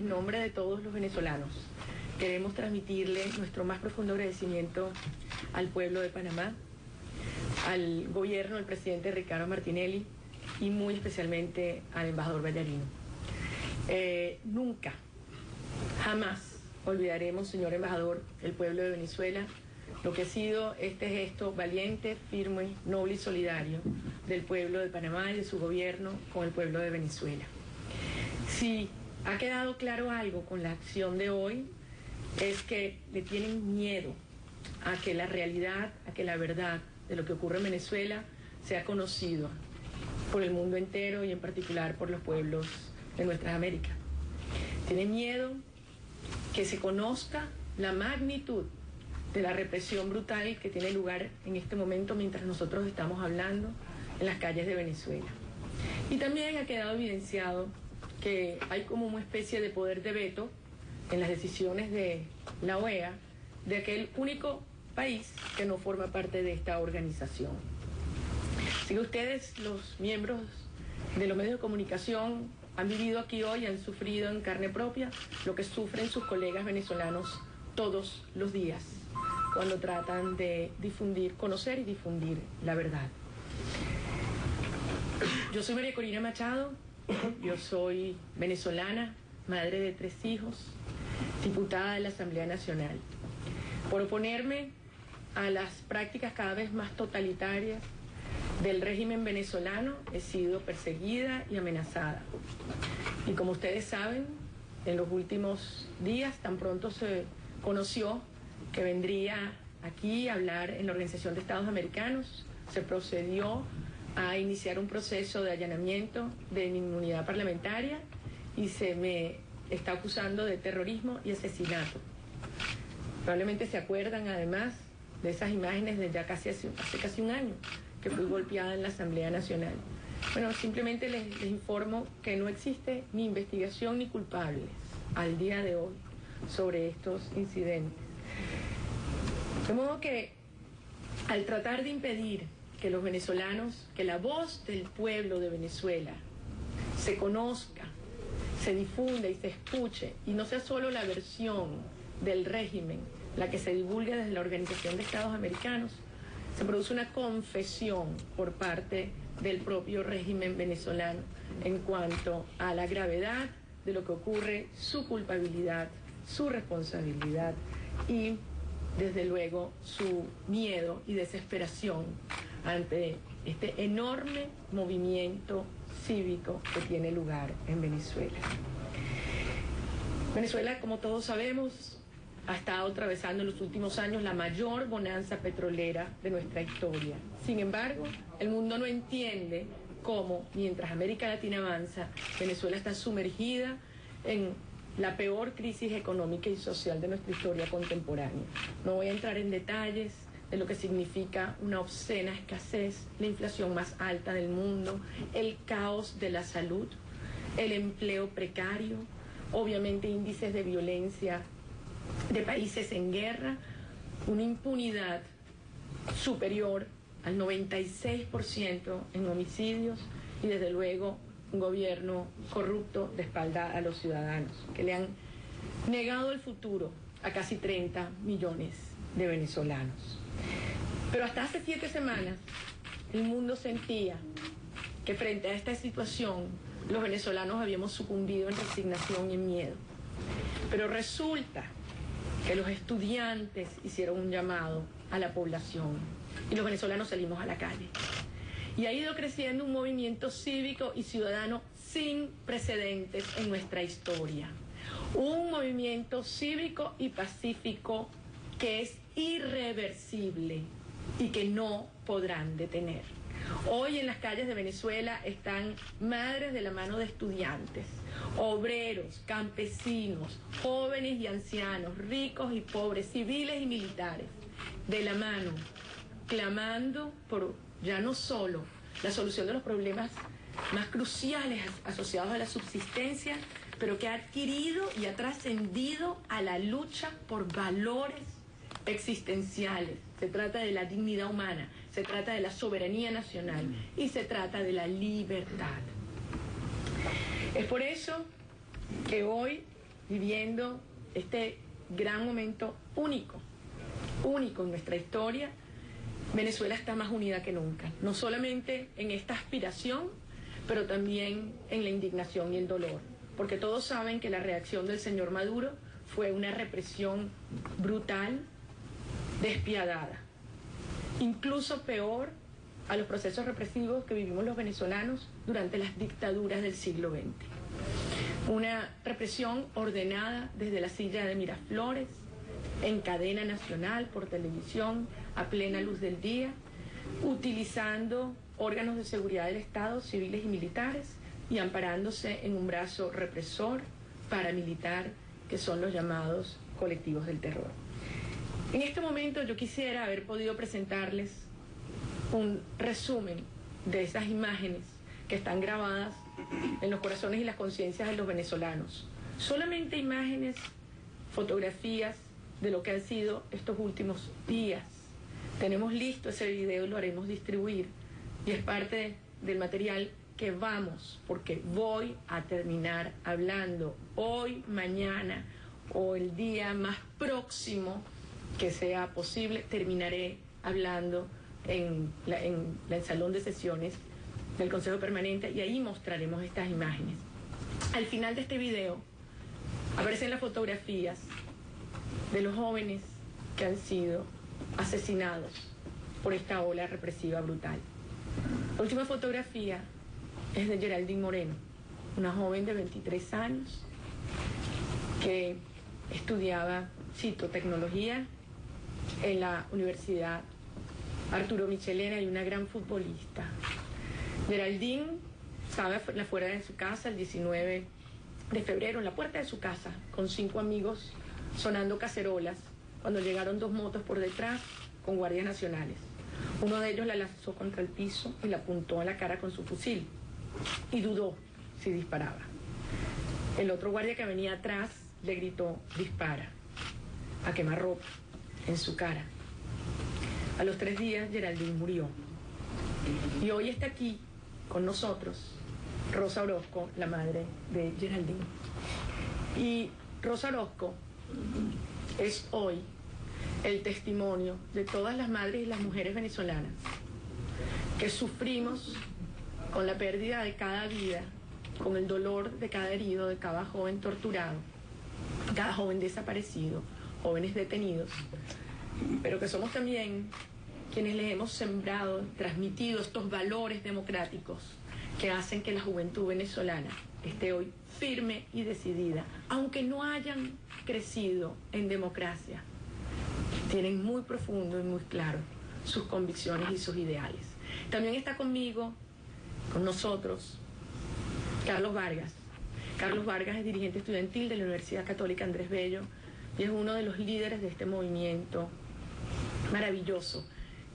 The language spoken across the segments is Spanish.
en nombre de todos los venezolanos, queremos transmitirle nuestro más profundo agradecimiento al pueblo de Panamá, al gobierno del presidente Ricardo Martinelli y muy especialmente al embajador Ballarino. Nunca, jamás olvidaremos, señor embajador, el pueblo de Venezuela, lo que ha sido este gesto valiente, firme, noble y solidario del pueblo de Panamá y de su gobierno con el pueblo de Venezuela. Si ha quedado claro algo con la acción de hoy, es que le tienen miedo a que la realidad, a que la verdad de lo que ocurre en Venezuela sea conocido por el mundo entero y en particular por los pueblos de nuestras Américas. Tienen miedo que se conozca la magnitud de la represión brutal que tiene lugar en este momento mientras nosotros estamos hablando en las calles de Venezuela. Y también ha quedado evidenciado que hay como una especie de poder de veto en las decisiones de la OEA de aquel único país que no forma parte de esta organización. Así que ustedes, los miembros de los medios de comunicación, han vivido aquí hoy, han sufrido en carne propia lo que sufren sus colegas venezolanos todos los días cuando tratan de difundir, conocer y difundir la verdad. Yo soy María Corina Machado, yo soy venezolana, madre de 3 hijos, diputada de la Asamblea Nacional. Por oponerme a las prácticas cada vez más totalitarias del régimen venezolano, he sido perseguida y amenazada. Y como ustedes saben, en los últimos días, tan pronto se conoció que vendría aquí a hablar en la Organización de Estados Americanos, se procedió a iniciar un proceso de allanamiento de mi inmunidad parlamentaria y se me está acusando de terrorismo y asesinato. Probablemente se acuerdan además de esas imágenes de ya hace casi un año que fui golpeada en la Asamblea Nacional. Bueno, simplemente les informo que no existe ni investigación ni culpables al día de hoy sobre estos incidentes. De modo que al tratar de impedir que los venezolanos, que la voz del pueblo de Venezuela se conozca, se difunda y se escuche, y no sea solo la versión del régimen la que se divulgue desde la Organización de Estados Americanos, se produce una confesión por parte del propio régimen venezolano en cuanto a la gravedad de lo que ocurre, su culpabilidad, su responsabilidad y, desde luego, su miedo y desesperación ante este enorme movimiento cívico que tiene lugar en Venezuela. Venezuela, como todos sabemos, ha estado atravesando en los últimos años la mayor bonanza petrolera de nuestra historia. Sin embargo, el mundo no entiende cómo, mientras América Latina avanza, Venezuela está sumergida en la peor crisis económica y social de nuestra historia contemporánea. No voy a entrar en detalles de lo que significa una obscena escasez, la inflación más alta del mundo, el caos de la salud, el empleo precario, obviamente índices de violencia de países en guerra, una impunidad superior al 96% en homicidios y desde luego un gobierno corrupto de espalda a los ciudadanos que le han negado el futuro a casi 30 millones de venezolanos. Pero hasta hace 7 semanas el mundo sentía que frente a esta situación los venezolanos habíamos sucumbido en resignación y en miedo. Pero resulta que los estudiantes hicieron un llamado a la población y los venezolanos salimos a la calle. Y ha ido creciendo un movimiento cívico y ciudadano sin precedentes en nuestra historia. Un movimiento cívico y pacífico que es irreversible y que no podrán detener. Hoy en las calles de Venezuela están madres de la mano de estudiantes, obreros, campesinos, jóvenes y ancianos, ricos y pobres, civiles y militares, de la mano, clamando por ya no solo la solución de los problemas más cruciales asociados a la subsistencia, pero que ha adquirido y ha trascendido a la lucha por valores existenciales. Se trata de la dignidad humana, se trata de la soberanía nacional y se trata de la libertad. Es por eso que hoy viviendo este gran momento único en nuestra historia, Venezuela está más unida que nunca, no solamente en esta aspiración, pero también en la indignación y el dolor, porque todos saben que la reacción del señor Maduro fue una represión brutal, despiadada, incluso peor a los procesos represivos que vivimos los venezolanos durante las dictaduras del siglo XX. Una represión ordenada desde la silla de Miraflores, en cadena nacional, por televisión, a plena luz del día, utilizando órganos de seguridad del Estado, civiles y militares, y amparándose en un brazo represor, paramilitar, que son los llamados colectivos del terror. En este momento yo quisiera haber podido presentarles un resumen de esas imágenes que están grabadas en los corazones y las conciencias de los venezolanos. Solamente imágenes, fotografías de lo que han sido estos últimos días. Tenemos listo ese video y lo haremos distribuir. Y es parte del material que vamos, porque voy a terminar hablando hoy, mañana o el día más próximo que sea posible, terminaré hablando en el salón de sesiones del Consejo Permanente y ahí mostraremos estas imágenes. Al final de este video aparecen las fotografías de los jóvenes que han sido asesinados por esta ola represiva brutal. La última fotografía es de Geraldine Moreno, una joven de 23 años que estudiaba citotecnología en la Universidad Arturo Michelena y una gran futbolista. Geraldine estaba fuera de su casa el 19 de febrero, en la puerta de su casa, con 5 amigos, sonando cacerolas, cuando llegaron 2 motos por detrás con guardias nacionales. Uno de ellos la lanzó contra el piso y la apuntó a la cara con su fusil y dudó si disparaba. El otro guardia que venía atrás le gritó: dispara, a quemarropa, en su cara. A los 3 días Geraldine murió. Y hoy está aquí con nosotros Rosa Orozco, la madre de Geraldine. Y Rosa Orozco es hoy el testimonio de todas las madres y las mujeres venezolanas que sufrimos con la pérdida de cada vida, con el dolor de cada herido, de cada joven torturado, cada joven desaparecido, jóvenes detenidos, pero que somos también quienes les hemos sembrado, transmitido estos valores democráticos que hacen que la juventud venezolana esté hoy firme y decidida, aunque no hayan crecido en democracia, tienen muy profundo y muy claro sus convicciones y sus ideales. También está conmigo, con nosotros, Carlos Vargas. Carlos Vargas es dirigente estudiantil de la Universidad Católica Andrés Bello y es uno de los líderes de este movimiento maravilloso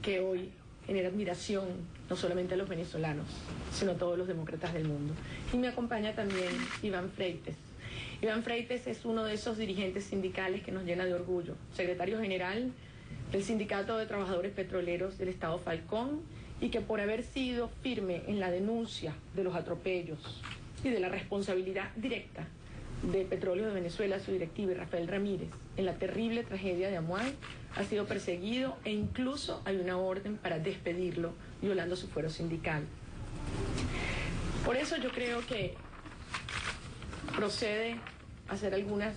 que hoy genera admiración no solamente a los venezolanos, sino a todos los demócratas del mundo. Y me acompaña también Iván Freites. Iván Freites es uno de esos dirigentes sindicales que nos llena de orgullo, secretario general del Sindicato de Trabajadores Petroleros del Estado Falcón, y que por haber sido firme en la denuncia de los atropellos y de la responsabilidad directa de Petróleo de Venezuela, su directiva, y Rafael Ramírez, en la terrible tragedia de Amuay, ha sido perseguido e incluso hay una orden para despedirlo, violando su fuero sindical. Por eso yo creo que procede hacer algunas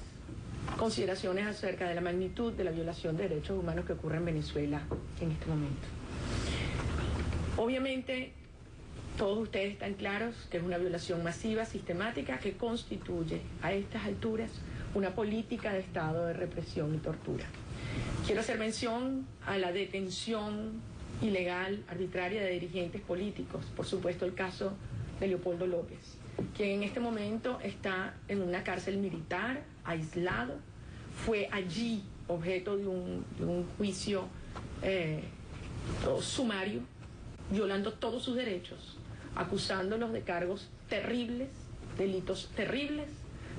consideraciones acerca de la magnitud de la violación de derechos humanos que ocurre en Venezuela en este momento. Obviamente, todos ustedes están claros que es una violación masiva, sistemática, que constituye a estas alturas una política de Estado de represión y tortura. Quiero hacer mención a la detención ilegal, arbitraria de dirigentes políticos, por supuesto el caso de Leopoldo López, quien en este momento está en una cárcel militar, aislado, fue allí objeto de un juicio sumario, violando todos sus derechos, acusándolos de cargos terribles, delitos terribles,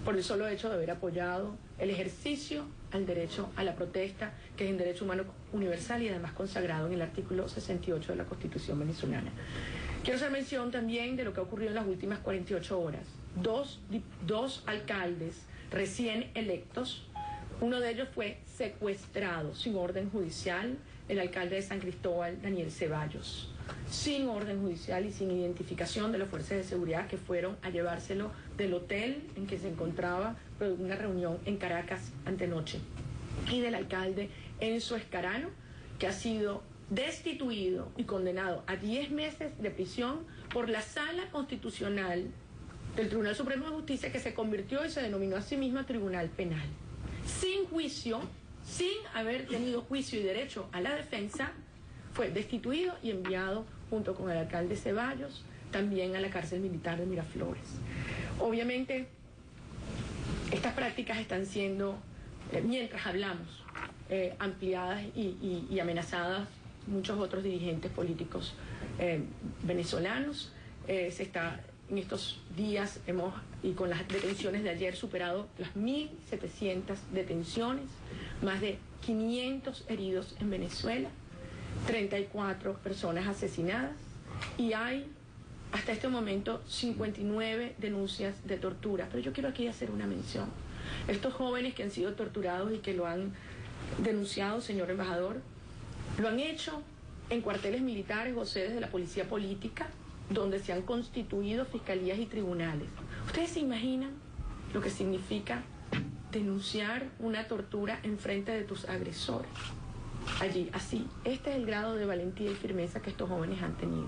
por el solo hecho de haber apoyado el ejercicio al derecho a la protesta, que es un derecho humano universal y además consagrado en el artículo 68 de la Constitución venezolana. Quiero hacer mención también de lo que ha ocurrido en las últimas 48 horas. Dos alcaldes recién electos. Uno de ellos fue secuestrado sin orden judicial, el alcalde de San Cristóbal, Daniel Ceballos, sin orden judicial y sin identificación de las fuerzas de seguridad que fueron a llevárselo del hotel en que se encontraba por una reunión en Caracas antenoche, y del alcalde Enzo Escarano, que ha sido destituido y condenado a 10 meses de prisión por la Sala Constitucional del Tribunal Supremo de Justicia, que se convirtió y se denominó a sí misma Tribunal Penal. Sin juicio, sin haber tenido juicio y derecho a la defensa, fue destituido y enviado junto con el alcalde Ceballos también a la cárcel militar de Miraflores. Obviamente, estas prácticas están siendo, mientras hablamos, ampliadas y amenazadas muchos otros dirigentes políticos venezolanos. Se está en estos días, y con las detenciones de ayer, superado las 1.700 detenciones, más de 500 heridos en Venezuela, 34 personas asesinadas, y hay hasta este momento 59 denuncias de tortura. Pero yo quiero aquí hacer una mención. Estos jóvenes que han sido torturados y que lo han denunciado, señor embajador, lo han hecho en cuarteles militares o sedes de la policía política, donde se han constituido fiscalías y tribunales. ¿Ustedes se imaginan lo que significa denunciar una tortura en frente de tus agresores? Allí, así, este es el grado de valentía y firmeza que estos jóvenes han tenido.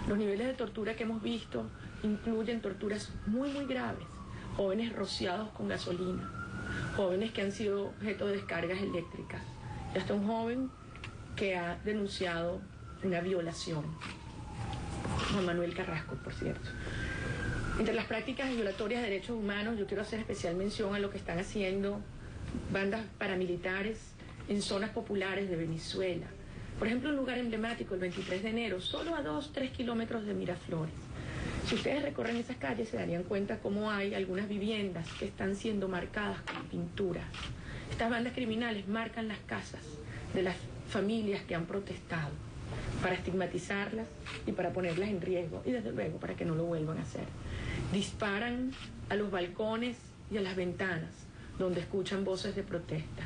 Los niveles de tortura que hemos visto incluyen torturas muy, muy graves. Jóvenes rociados con gasolina, jóvenes que han sido objeto de descargas eléctricas, y hasta un joven que ha denunciado una violación. Juan Manuel Carrasco, por cierto. Entre las prácticas violatorias de derechos humanos, yo quiero hacer especial mención a lo que están haciendo bandas paramilitares en zonas populares de Venezuela. Por ejemplo, un lugar emblemático, el 23 de enero, solo a 2-3 kilómetros de Miraflores. Si ustedes recorren esas calles, se darían cuenta cómo hay algunas viviendas que están siendo marcadas con pinturas. Estas bandas criminales marcan las casas de las familias que han protestado para estigmatizarlas y para ponerlas en riesgo, y desde luego para que no lo vuelvan a hacer. Disparan a los balcones y a las ventanas donde escuchan voces de protesta.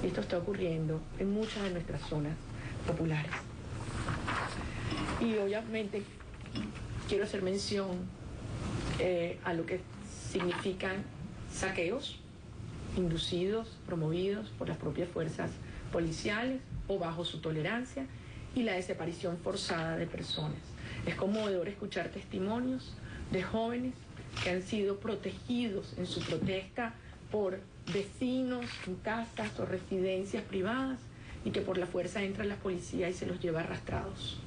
Esto está ocurriendo en muchas de nuestras zonas populares. Y obviamente quiero hacer mención a lo que significan saqueos inducidos, promovidos por las propias fuerzas policiales o bajo su tolerancia, y la desaparición forzada de personas. Es conmovedor escuchar testimonios de jóvenes que han sido protegidos en su protesta por vecinos en casas o residencias privadas, y que por la fuerza entra la policía y se los lleva arrastrados,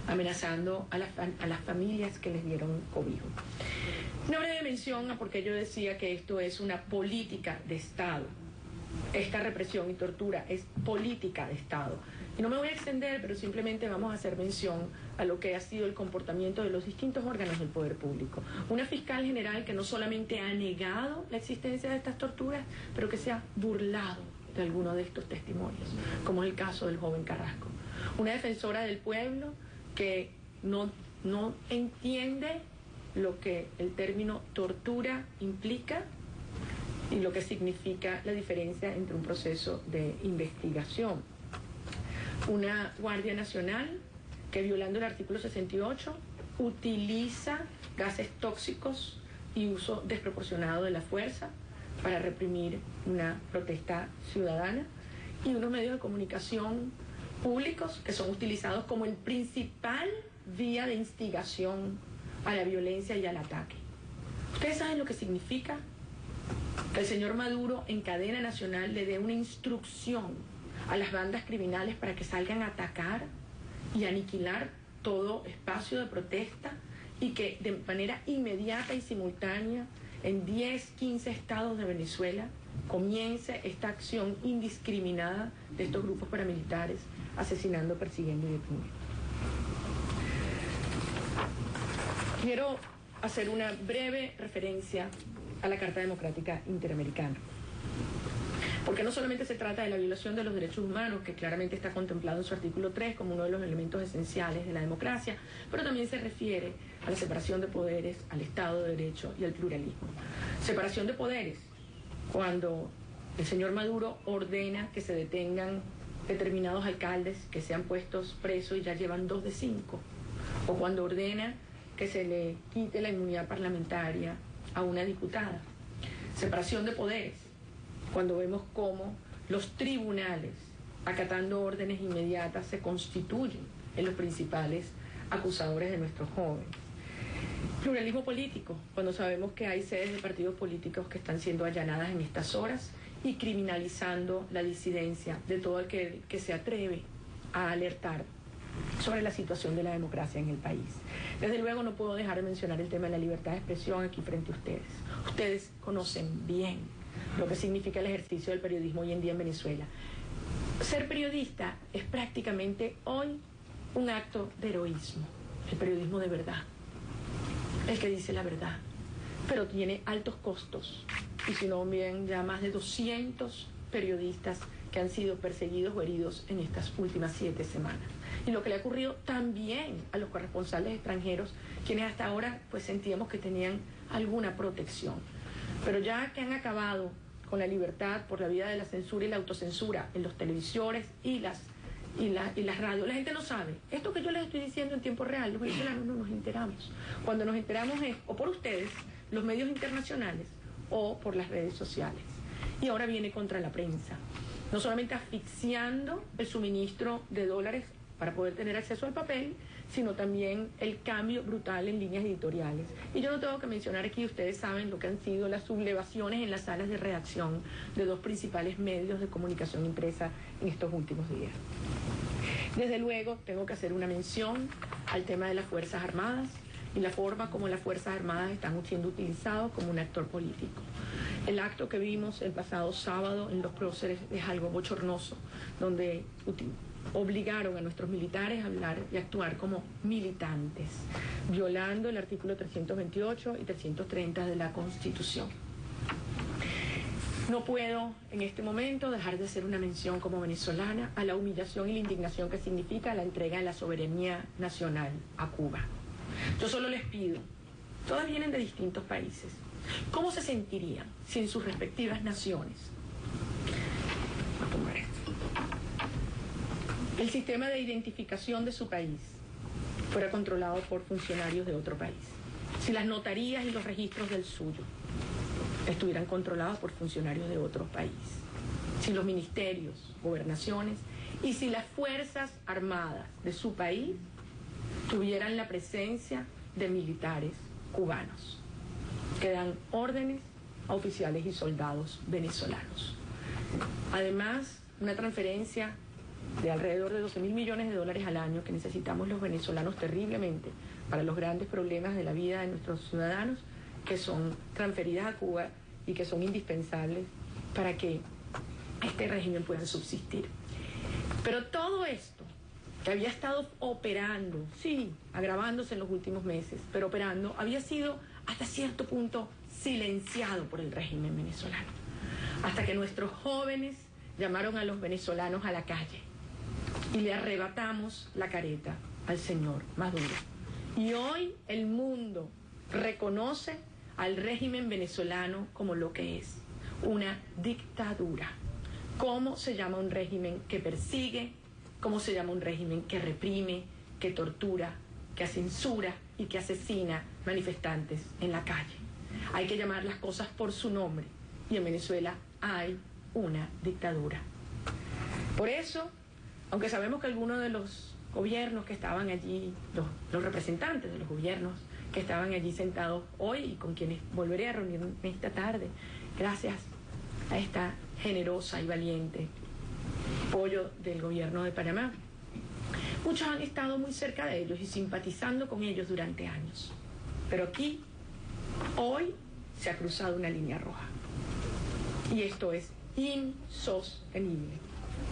amenazando a las familias que les dieron cobijo. Una breve mención a por qué yo decía que esto es una política de Estado. Esta represión y tortura es política de Estado. Y no me voy a extender, pero simplemente vamos a hacer mención a lo que ha sido el comportamiento de los distintos órganos del poder público. Una fiscal general que no solamente ha negado la existencia de estas torturas, pero que se ha burlado de algunos de estos testimonios, como es el caso del joven Carrasco. Una defensora del pueblo que no entiende lo que el término tortura implica y lo que significa la diferencia entre un proceso de investigación. Una Guardia Nacional que, violando el artículo 68, utiliza gases tóxicos y uso desproporcionado de la fuerza para reprimir una protesta ciudadana, y unos medios de comunicación públicos que son utilizados como el principal vía de instigación a la violencia y al ataque. ¿Ustedes saben lo que significa que el señor Maduro en cadena nacional le dé una instrucción a las bandas criminales para que salgan a atacar y aniquilar todo espacio de protesta, y que de manera inmediata y simultánea en 10, 15 estados de Venezuela comience esta acción indiscriminada de estos grupos paramilitares asesinando, persiguiendo y deteniendo? Quiero hacer una breve referencia a la Carta Democrática Interamericana, porque no solamente se trata de la violación de los derechos humanos, que claramente está contemplado en su artículo 3 como uno de los elementos esenciales de la democracia, pero también se refiere a la separación de poderes, al Estado de Derecho y al pluralismo. Separación de poderes, cuando el señor Maduro ordena que se detengan determinados alcaldes que se han puesto presos y ya llevan 2 de 5, o cuando ordena que se le quite la inmunidad parlamentaria a una diputada. Separación de poderes, cuando vemos cómo los tribunales, acatando órdenes inmediatas, se constituyen en los principales acusadores de nuestros jóvenes. Pluralismo político, cuando sabemos que hay sedes de partidos políticos que están siendo allanadas en estas horas y criminalizando la disidencia de todo el que se atreve a alertar sobre la situación de la democracia en el país. Desde luego no puedo dejar de mencionar el tema de la libertad de expresión aquí frente a ustedes. Ustedes conocen bien lo que significa el ejercicio del periodismo hoy en día en Venezuela. Ser periodista es prácticamente hoy un acto de heroísmo, el periodismo de verdad, el que dice la verdad, pero tiene altos costos, y si no bien ya más de 200 periodistas que han sido perseguidos o heridos en estas últimas 7 semanas. Y lo que le ha ocurrido también a los corresponsales extranjeros, quienes hasta ahora pues sentíamos que tenían alguna protección. Pero ya que han acabado con la libertad por la vía de la censura y la autocensura en los televisores y las radios, la gente no sabe. Esto que yo les estoy diciendo en tiempo real, los venezolanos no nos enteramos. Cuando nos enteramos es o por ustedes, los medios internacionales, o por las redes sociales. Y ahora viene contra la prensa, no solamente asfixiando el suministro de dólares para poder tener acceso al papel, sino también el cambio brutal en líneas editoriales. Y yo no tengo que mencionar aquí, ustedes saben lo que han sido las sublevaciones en las salas de redacción de 2 principales medios de comunicación impresa en estos últimos días. Desde luego, tengo que hacer una mención al tema de las Fuerzas Armadas y la forma como las Fuerzas Armadas están siendo utilizadas como un actor político. El acto que vimos el pasado sábado en los próceres es algo bochornoso, donde obligaron a nuestros militares a hablar y actuar como militantes, violando el artículo 328 y 330 de la Constitución. No puedo en este momento dejar de hacer una mención como venezolana a la humillación y la indignación que significa la entrega de la soberanía nacional a Cuba. Yo solo les pido, todas vienen de distintos países, ¿cómo se sentirían si en sus respectivas naciones, voy a tomar esto, el sistema de identificación de su país fuera controlado por funcionarios de otro país? Si las notarías y los registros del suyo estuvieran controlados por funcionarios de otro país, si los ministerios, gobernaciones y si las Fuerzas Armadas de su país tuvieran la presencia de militares cubanos que dan órdenes a oficiales y soldados venezolanos. Además, una transferencia de alrededor de 12.000 millones de dólares al año que necesitamos los venezolanos terriblemente para los grandes problemas de la vida de nuestros ciudadanos, que son transferidas a Cuba y que son indispensables para que este régimen pueda subsistir. Pero todo esto que había estado operando, sí, agravándose en los últimos meses, pero operando, había sido hasta cierto punto silenciado por el régimen venezolano, hasta que nuestros jóvenes llamaron a los venezolanos a la calle y le arrebatamos la careta al señor Maduro. Y hoy el mundo reconoce al régimen venezolano como lo que es, una dictadura. ¿Cómo se llama un régimen que persigue? ¿Cómo se llama un régimen que reprime, que tortura, que censura y que asesina manifestantes en la calle? Hay que llamar las cosas por su nombre, y en Venezuela hay una dictadura. Por eso, aunque sabemos que algunos de los gobiernos que estaban allí, los representantes de los gobiernos que estaban allí sentados hoy y con quienes volveré a reunirme esta tarde, gracias a esta generosa y valiente apoyo del gobierno de Panamá, muchos han estado muy cerca de ellos y simpatizando con ellos durante años. Pero aquí, hoy, se ha cruzado una línea roja. Y esto es insostenible.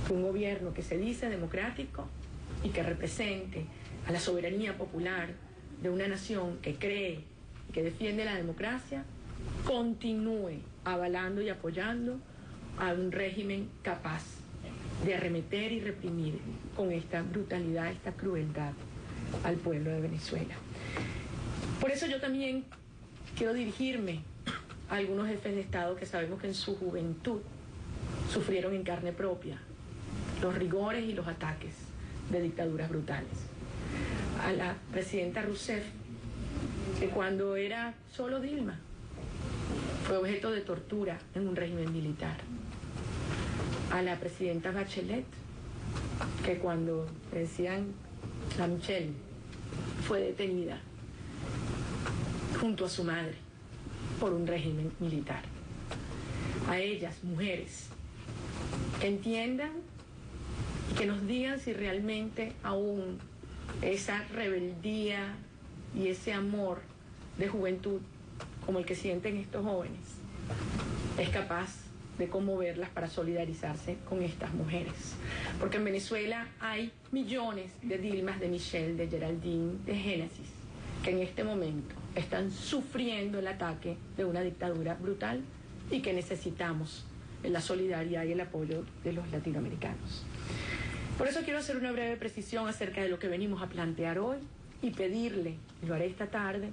Un gobierno que se dice democrático y que represente a la soberanía popular de una nación que cree y que defiende la democracia, continúe avalando y apoyando a un régimen capaz de arremeter y reprimir con esta brutalidad, esta crueldad al pueblo de Venezuela. Por eso yo también quiero dirigirme a algunos jefes de Estado que sabemos que en su juventud sufrieron en carne propia los rigores y los ataques de dictaduras brutales. A la presidenta Rousseff, que cuando era solo Dilma, fue objeto de tortura en un régimen militar. A la presidenta Bachelet, que cuando decían la Michelle, fue detenida junto a su madre por un régimen militar. A ellas, mujeres, que entiendan y que nos digan si realmente aún esa rebeldía y ese amor de juventud como el que sienten estos jóvenes es capaz de conmoverlas para solidarizarse con estas mujeres. Porque en Venezuela hay millones de Dilmas, de Michelle, de Geraldine, de Génesis, que en este momento están sufriendo el ataque de una dictadura brutal y que necesitamos la solidaridad y el apoyo de los latinoamericanos. Por eso quiero hacer una breve precisión acerca de lo que venimos a plantear hoy y pedirle, y lo haré esta tarde,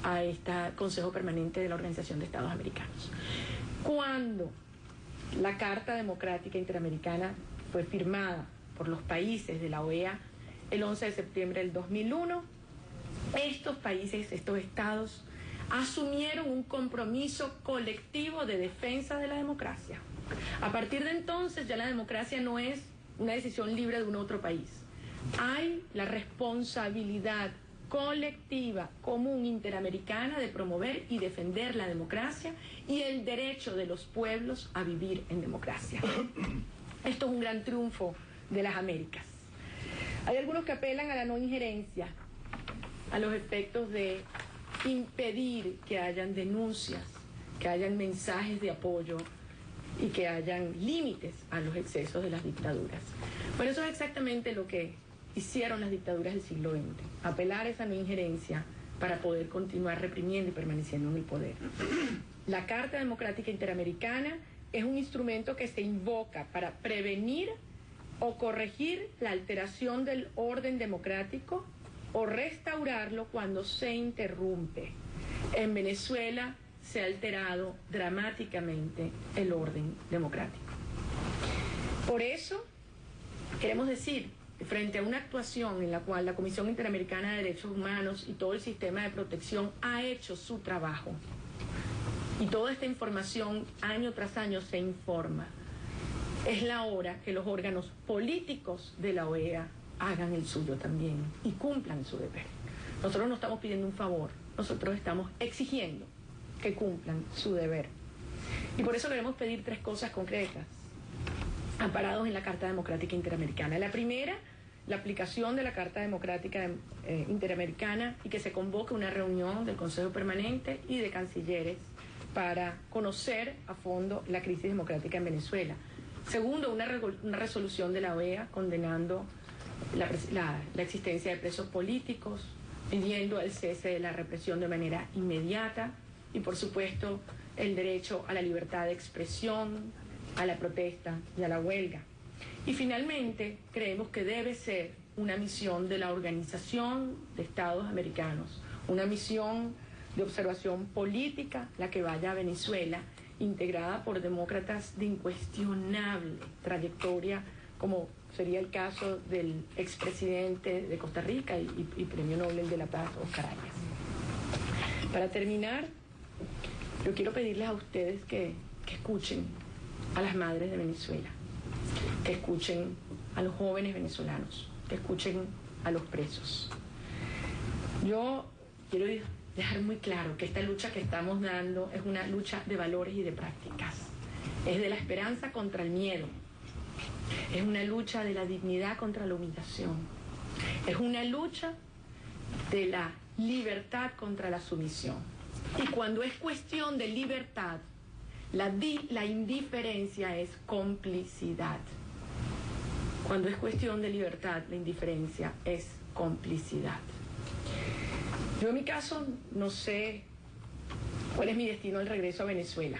a este Consejo Permanente de la Organización de Estados Americanos. Cuando la Carta Democrática Interamericana fue firmada por los países de la OEA el 11 de septiembre del 2001, estos países, estos estados, asumieron un compromiso colectivo de defensa de la democracia. A partir de entonces ya la democracia no es una decisión libre de un otro país. Hay la responsabilidad colectiva, común, interamericana de promover y defender la democracia y el derecho de los pueblos a vivir en democracia. Esto es un gran triunfo de las Américas. Hay algunos que apelan a la no injerencia, a los efectos de impedir que hayan denuncias, que hayan mensajes de apoyo y que hayan límites a los excesos de las dictaduras. Bueno, eso es exactamente lo que hicieron las dictaduras del siglo XX, apelar a esa no injerencia para poder continuar reprimiendo y permaneciendo en el poder. La Carta Democrática Interamericana es un instrumento que se invoca para prevenir o corregir la alteración del orden democrático o restaurarlo cuando se interrumpe. En Venezuela se ha alterado dramáticamente el orden democrático. Por eso queremos decir, frente a una actuación en la cual la Comisión Interamericana de Derechos Humanos y todo el sistema de protección ha hecho su trabajo, y toda esta información año tras año se informa, es la hora que los órganos políticos de la OEA hagan el suyo también y cumplan su deber. Nosotros no estamos pidiendo un favor, nosotros estamos exigiendo que cumplan su deber. Y por eso queremos pedir tres cosas concretas, amparados en la Carta Democrática Interamericana. La primera, la aplicación de la Carta Democrática Interamericana y que se convoque una reunión del Consejo Permanente y de cancilleres para conocer a fondo la crisis democrática en Venezuela. Segundo, una resolución de la OEA condenando la existencia de presos políticos, pidiendo el cese de la represión de manera inmediata y, por supuesto, el derecho a la libertad de expresión, a la protesta y a la huelga. Y finalmente, creemos que debe ser una misión de la Organización de Estados Americanos, una misión de observación política, la que vaya a Venezuela, integrada por demócratas de incuestionable trayectoria, como sería el caso del expresidente de Costa Rica y Premio Nobel de la Paz, Oscar Arias. Para terminar, yo quiero pedirles a ustedes que escuchen a las madres de Venezuela, que escuchen a los jóvenes venezolanos, que escuchen a los presos. Yo quiero dejar muy claro que esta lucha que estamos dando es una lucha de valores y de prácticas. Es de la esperanza contra el miedo. Es una lucha de la dignidad contra la humillación. Es una lucha de la libertad contra la sumisión. Y cuando es cuestión de libertad, la indiferencia es complicidad. Cuando es cuestión de libertad, la indiferencia es complicidad. Yo en mi caso no sé cuál es mi destino al regreso a Venezuela.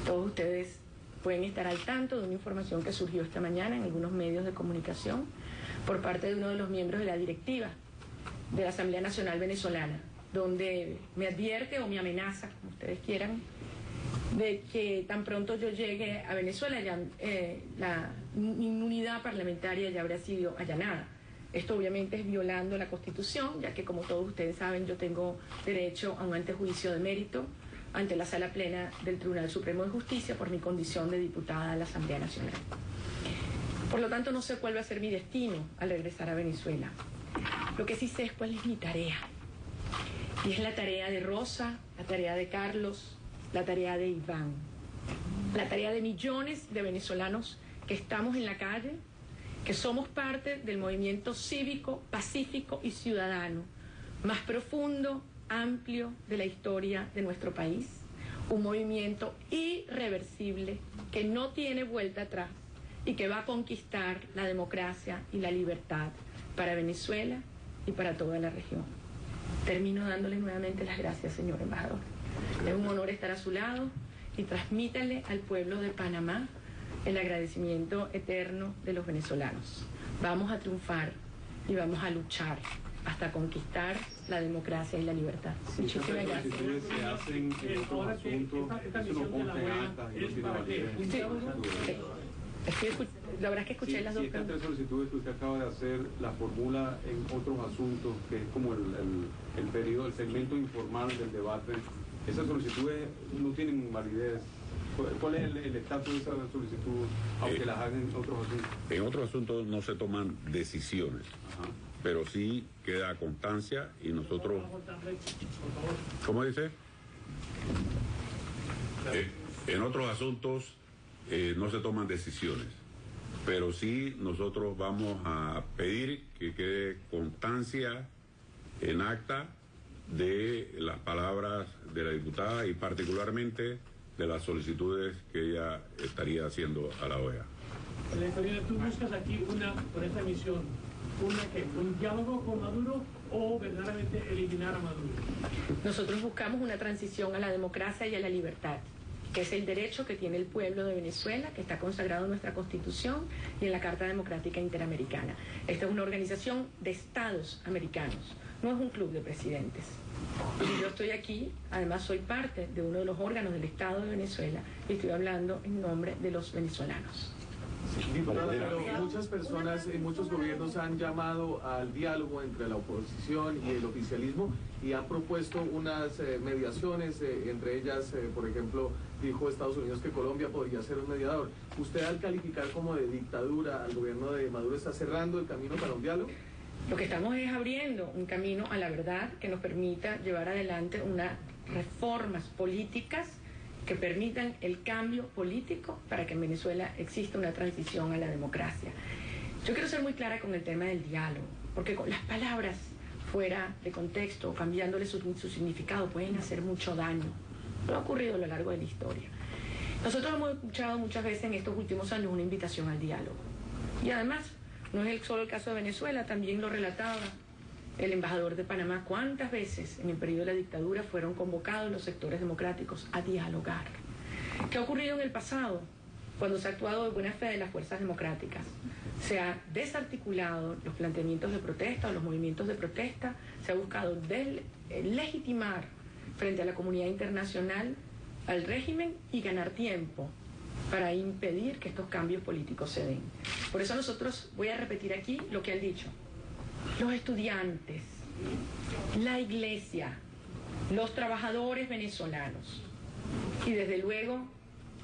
Todos ustedes pueden estar al tanto de una información que surgió esta mañana en algunos medios de comunicación por parte de uno de los miembros de la directiva de la Asamblea Nacional Venezolana, donde me advierte o me amenaza, como ustedes quieran, de que tan pronto yo llegue a Venezuela ya la inmunidad parlamentaria ya habrá sido allanada. Esto obviamente es violando la Constitución, ya que como todos ustedes saben yo tengo derecho a un antejuicio de mérito ante la Sala Plena del Tribunal Supremo de Justicia por mi condición de diputada de la Asamblea Nacional. Por lo tanto no sé cuál va a ser mi destino al regresar a Venezuela. Lo que sí sé es cuál es mi tarea. Y es la tarea de Rosa, la tarea de Carlos, la tarea de Iván, la tarea de millones de venezolanos que estamos en la calle, que somos parte del movimiento cívico, pacífico y ciudadano más profundo, amplio de la historia de nuestro país, un movimiento irreversible que no tiene vuelta atrás y que va a conquistar la democracia y la libertad para Venezuela y para toda la región. Termino dándole nuevamente las gracias, señor embajador. Es un honor estar a su lado y transmítale al pueblo de Panamá el agradecimiento eterno de los venezolanos. Vamos a triunfar y vamos a luchar hasta conquistar la democracia y la libertad. Muchísimas gracias. Solicitudes se hacen en otros asuntos, eso no consta en actas y no tiene validez. La verdad es que escuché las dos. Si estas tres solicitudes que usted acaba de hacer la formula en otros asuntos, que es como el periodo, el segmento informal del debate, esas solicitudes no tienen validez. ¿Cuál es el estatus de esa solicitud, aunque las hagan en otros asuntos? En otros asuntos no se toman decisiones. Ajá. Pero sí queda constancia y nosotros... ¿Cómo dice? En otros asuntos no se toman decisiones, pero sí nosotros vamos a pedir que quede constancia en acta de las palabras de la diputada y particularmente de las solicitudes que ella estaría haciendo a la OEA. Tú buscas aquí con esta misión, un diálogo con Maduro o verdaderamente eliminar a Maduro. Nosotros buscamos una transición a la democracia y a la libertad, que es el derecho que tiene el pueblo de Venezuela, que está consagrado en nuestra Constitución y en la Carta Democrática Interamericana. Esta es una organización de estados americanos, no es un club de presidentes. Y yo estoy aquí, además soy parte de uno de los órganos del Estado de Venezuela y estoy hablando en nombre de los venezolanos. Diputada, pero muchas personas y muchos gobiernos han llamado al diálogo entre la oposición y el oficialismo y han propuesto unas mediaciones, entre ellas, por ejemplo, dijo Estados Unidos que Colombia podría ser un mediador. ¿Usted al calificar como de dictadura al gobierno de Maduro está cerrando el camino para un diálogo? Lo que estamos es abriendo un camino a la verdad que nos permita llevar adelante unas reformas políticas que permitan el cambio político para que en Venezuela exista una transición a la democracia. Yo quiero ser muy clara con el tema del diálogo, porque con las palabras fuera de contexto o cambiándole su significado pueden hacer mucho daño. Lo ha ocurrido a lo largo de la historia. Nosotros hemos escuchado muchas veces en estos últimos años una invitación al diálogo. Y además, no es solo el caso de Venezuela, también lo relataba el embajador de Panamá, cuántas veces en el periodo de la dictadura fueron convocados los sectores democráticos a dialogar. ¿Qué ha ocurrido en el pasado? Cuando se ha actuado de buena fe de las fuerzas democráticas, se ha desarticulado los planteamientos de protesta o los movimientos de protesta, se ha buscado legitimar frente a la comunidad internacional al régimen y ganar tiempo para impedir que estos cambios políticos se den. Por eso nosotros, voy a repetir aquí lo que han dicho, los estudiantes, la iglesia, los trabajadores venezolanos y desde luego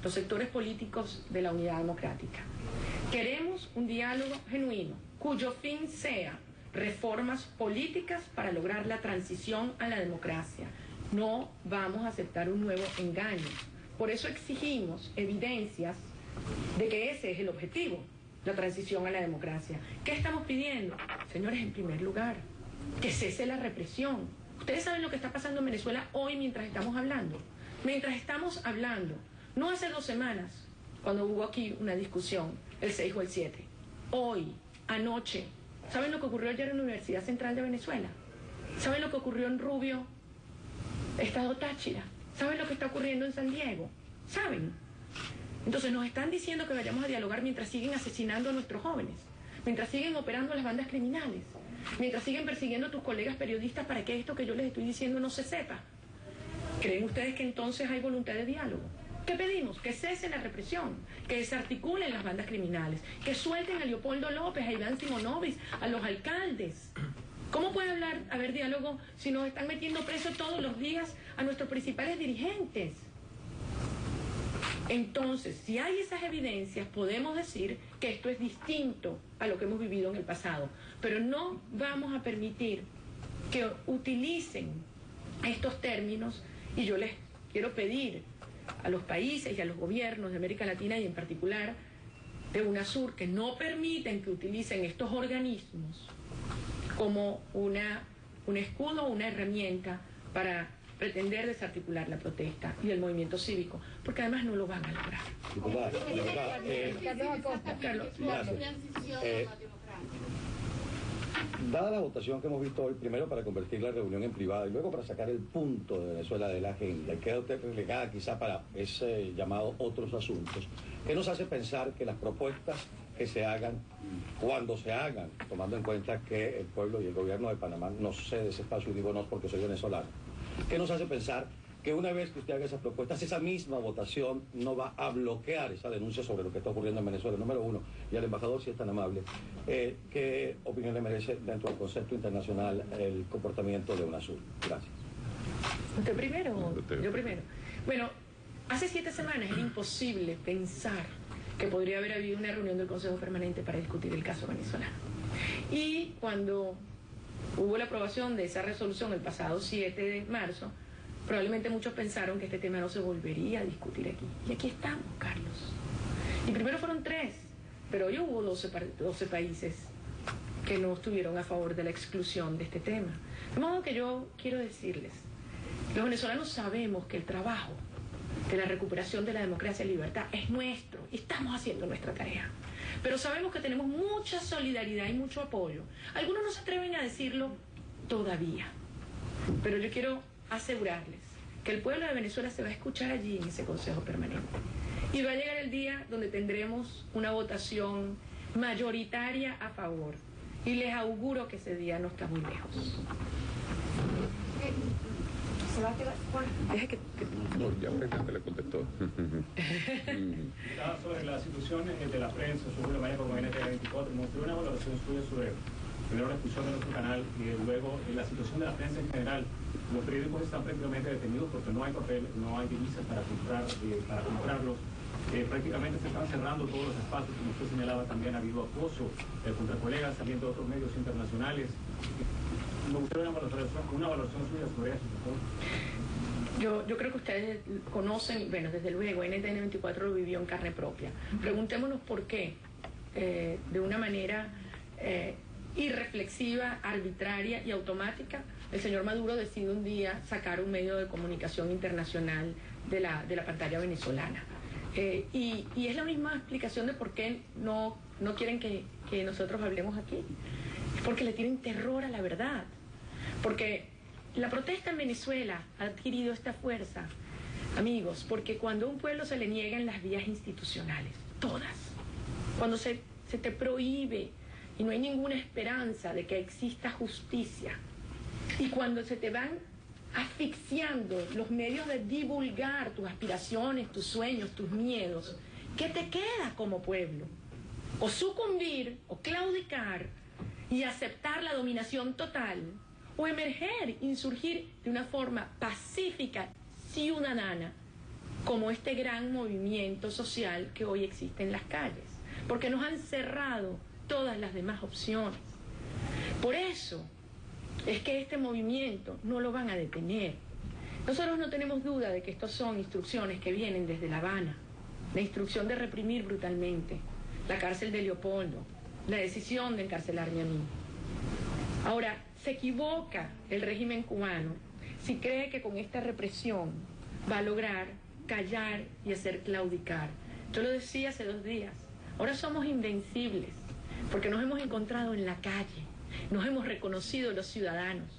los sectores políticos de la Unidad Democrática. Queremos un diálogo genuino, cuyo fin sea reformas políticas para lograr la transición a la democracia. No vamos a aceptar un nuevo engaño. Por eso exigimos evidencias de que ese es el objetivo, la transición a la democracia. ¿Qué estamos pidiendo? Señores, en primer lugar, que cese la represión. Ustedes saben lo que está pasando en Venezuela hoy mientras estamos hablando. Mientras estamos hablando, no hace 2 semanas, cuando hubo aquí una discusión, el 6 o el 7. Hoy, anoche, ¿saben lo que ocurrió ayer en la Universidad Central de Venezuela? ¿Saben lo que ocurrió en Rubio, Estado Táchira? ¿Saben lo que está ocurriendo en San Diego? ¿Saben? Entonces nos están diciendo que vayamos a dialogar mientras siguen asesinando a nuestros jóvenes, mientras siguen operando las bandas criminales, mientras siguen persiguiendo a tus colegas periodistas para que esto que yo les estoy diciendo no se sepa. ¿Creen ustedes que entonces hay voluntad de diálogo? ¿Qué pedimos? Que cese la represión, que desarticulen las bandas criminales, que suelten a Leopoldo López, a Iván Simonovic, a los alcaldes. ¿Cómo puede haber diálogo si nos están metiendo presos todos los días a nuestros principales dirigentes? Entonces, si hay esas evidencias, podemos decir que esto es distinto a lo que hemos vivido en el pasado. Pero no vamos a permitir que utilicen estos términos, y yo les quiero pedir a los países y a los gobiernos de América Latina y en particular de UNASUR que no permiten que utilicen estos organismos como un escudo o una herramienta para pretender desarticular la protesta y el movimiento cívico, porque además no lo van a lograr. Carlos, dada la votación que hemos visto hoy, primero para convertir la reunión en privada y luego para sacar el punto de Venezuela de la agenda, y queda usted relegada quizá para ese llamado otros asuntos, ¿qué nos hace pensar que las propuestas que se hagan, cuando se hagan, tomando en cuenta que el pueblo y el gobierno de Panamá nos cede ese espacio, y digo no porque soy venezolano, ¿qué nos hace pensar que una vez que usted haga esas propuestas, esa misma votación no va a bloquear esa denuncia sobre lo que está ocurriendo en Venezuela? Número uno, y al embajador, si es tan amable, ¿qué opinión le merece dentro del concepto internacional el comportamiento de UNASUR? Gracias. ¿Usted primero o yo primero? Bueno, hace 7 semanas era imposible pensar que podría haber habido una reunión del Consejo Permanente para discutir el caso venezolano. Y cuando hubo la aprobación de esa resolución el pasado 7 de marzo, probablemente muchos pensaron que este tema no se volvería a discutir aquí. Y aquí estamos, Carlos. Y primero fueron 3, pero hoy hubo 12 países que no estuvieron a favor de la exclusión de este tema. De modo que yo quiero decirles, los venezolanos sabemos que el trabajo de la recuperación de la democracia y libertad es nuestro, y estamos haciendo nuestra tarea. Pero sabemos que tenemos mucha solidaridad y mucho apoyo. Algunos no se atreven a decirlo todavía, pero yo quiero asegurarles que el pueblo de Venezuela se va a escuchar allí en ese Consejo Permanente. Y va a llegar el día donde tendremos una votación mayoritaria a favor. Y les auguro que ese día no está muy lejos. ¿Se va a quedar? Deja que... No, ya Fernanda le contestó. Sobre la situación de la prensa, sobre la manera como NTN24, me gustaría una valoración suya sobre primero la expulsión de nuestro canal y luego la situación de la prensa en general. Los periódicos están prácticamente detenidos porque no hay papel, no hay divisas para comprarlos. Prácticamente se están cerrando todos los espacios, como usted señalaba, también ha habido acoso contra colegas saliendo de otros medios internacionales. Me gustaría una valoración suya sobre eso, por favor. Yo creo que ustedes conocen, bueno, desde luego, NTN24 lo vivió en carne propia. Preguntémonos por qué, de una manera irreflexiva, arbitraria y automática, el señor Maduro decide un día sacar un medio de comunicación internacional de la pantalla venezolana. Y es la misma explicación de por qué no quieren que nosotros hablemos aquí. Es porque le tienen terror a la verdad. Porque la protesta en Venezuela ha adquirido esta fuerza, amigos, porque cuando a un pueblo se le niegan las vías institucionales, todas, cuando se te prohíbe y no hay ninguna esperanza de que exista justicia, y cuando se te van asfixiando los medios de divulgar tus aspiraciones, tus sueños, tus miedos, ¿qué te queda como pueblo? O sucumbir, o claudicar y aceptar la dominación total, o emerger, insurgir de una forma pacífica, ciudadana, como este gran movimiento social que hoy existe en las calles, porque nos han cerrado todas las demás opciones. Por eso es que este movimiento no lo van a detener. Nosotros no tenemos duda de que estos son instrucciones que vienen desde La Habana, la instrucción de reprimir brutalmente, la cárcel de Leopoldo, la decisión de encarcelarme a mí. Ahora, se equivoca el régimen cubano si cree que con esta represión va a lograr callar y hacer claudicar. Yo lo decía hace 2 días, ahora somos invencibles, porque nos hemos encontrado en la calle, nos hemos reconocido los ciudadanos,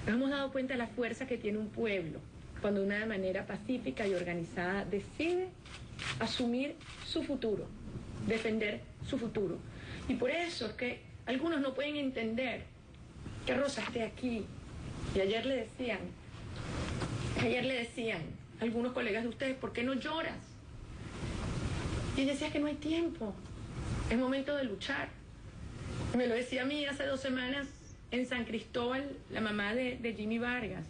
nos hemos dado cuenta de la fuerza que tiene un pueblo cuando de una manera pacífica y organizada decide asumir su futuro, defender su futuro. Y por eso es que algunos no pueden entender que Rosa esté aquí. Y ayer le decían algunos colegas de ustedes, ¿por qué no lloras? Y ella decía que no hay tiempo, es momento de luchar. Me lo decía a mí hace 2 semanas en San Cristóbal, la mamá de Jimmy Vargas.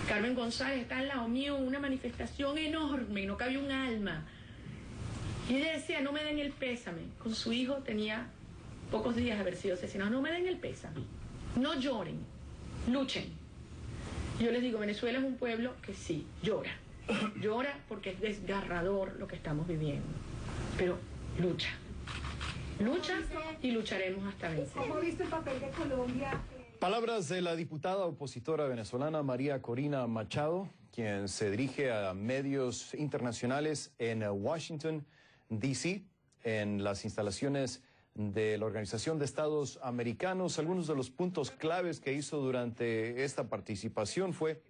Carmen González está al lado mío, una manifestación enorme, no cabía un alma. Y ella decía, no me den el pésame. Con su hijo tenía pocos días de haber sido asesinado. No me den el pésame, no lloren, luchen. Y yo les digo, Venezuela es un pueblo que sí, llora. Llora porque es desgarrador lo que estamos viviendo. Pero lucha. Lucha y lucharemos hasta vencer. ¿Cómo viste el papel de Colombia? Palabras de la diputada opositora venezolana María Corina Machado, quien se dirige a medios internacionales en Washington, D.C., en las instalaciones de la Organización de Estados Americanos. Algunos de los puntos claves que hizo durante esta participación fue,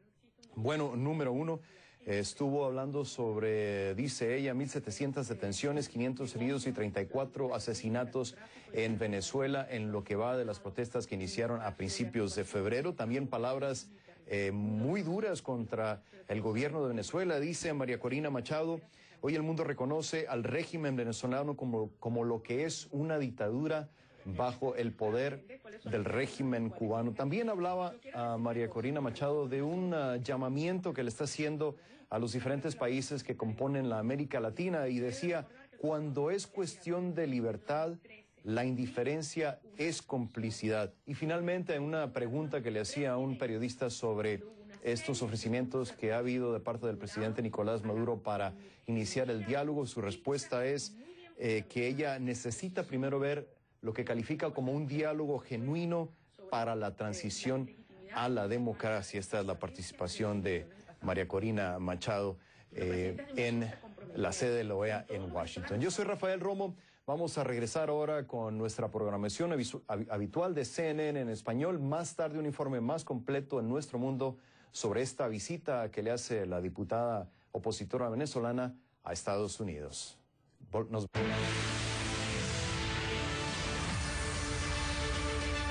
bueno, número uno, estuvo hablando sobre, dice ella, 1.700 detenciones, 500 heridos y 34 asesinatos en Venezuela en lo que va de las protestas que iniciaron a principios de febrero. También palabras muy duras contra el gobierno de Venezuela. Dice María Corina Machado, hoy el mundo reconoce al régimen venezolano como lo que es una dictadura bajo el poder del régimen cubano. También hablaba a María Corina Machado de un llamamiento que le está haciendo a los diferentes países que componen la América Latina y decía, cuando es cuestión de libertad, la indiferencia es complicidad. Y finalmente, en una pregunta que le hacía a un periodista sobre estos ofrecimientos que ha habido de parte del presidente Nicolás Maduro para iniciar el diálogo, su respuesta es que ella necesita primero ver lo que califica como un diálogo genuino para la transición a la democracia. Esta es la participación de María Corina Machado en la sede de la OEA en Washington. Yo soy Rafael Romo. Vamos a regresar ahora con nuestra programación habitual de CNN en español. Más tarde un informe más completo en nuestro mundo sobre esta visita que le hace la diputada opositora venezolana a Estados Unidos. Nos vemos.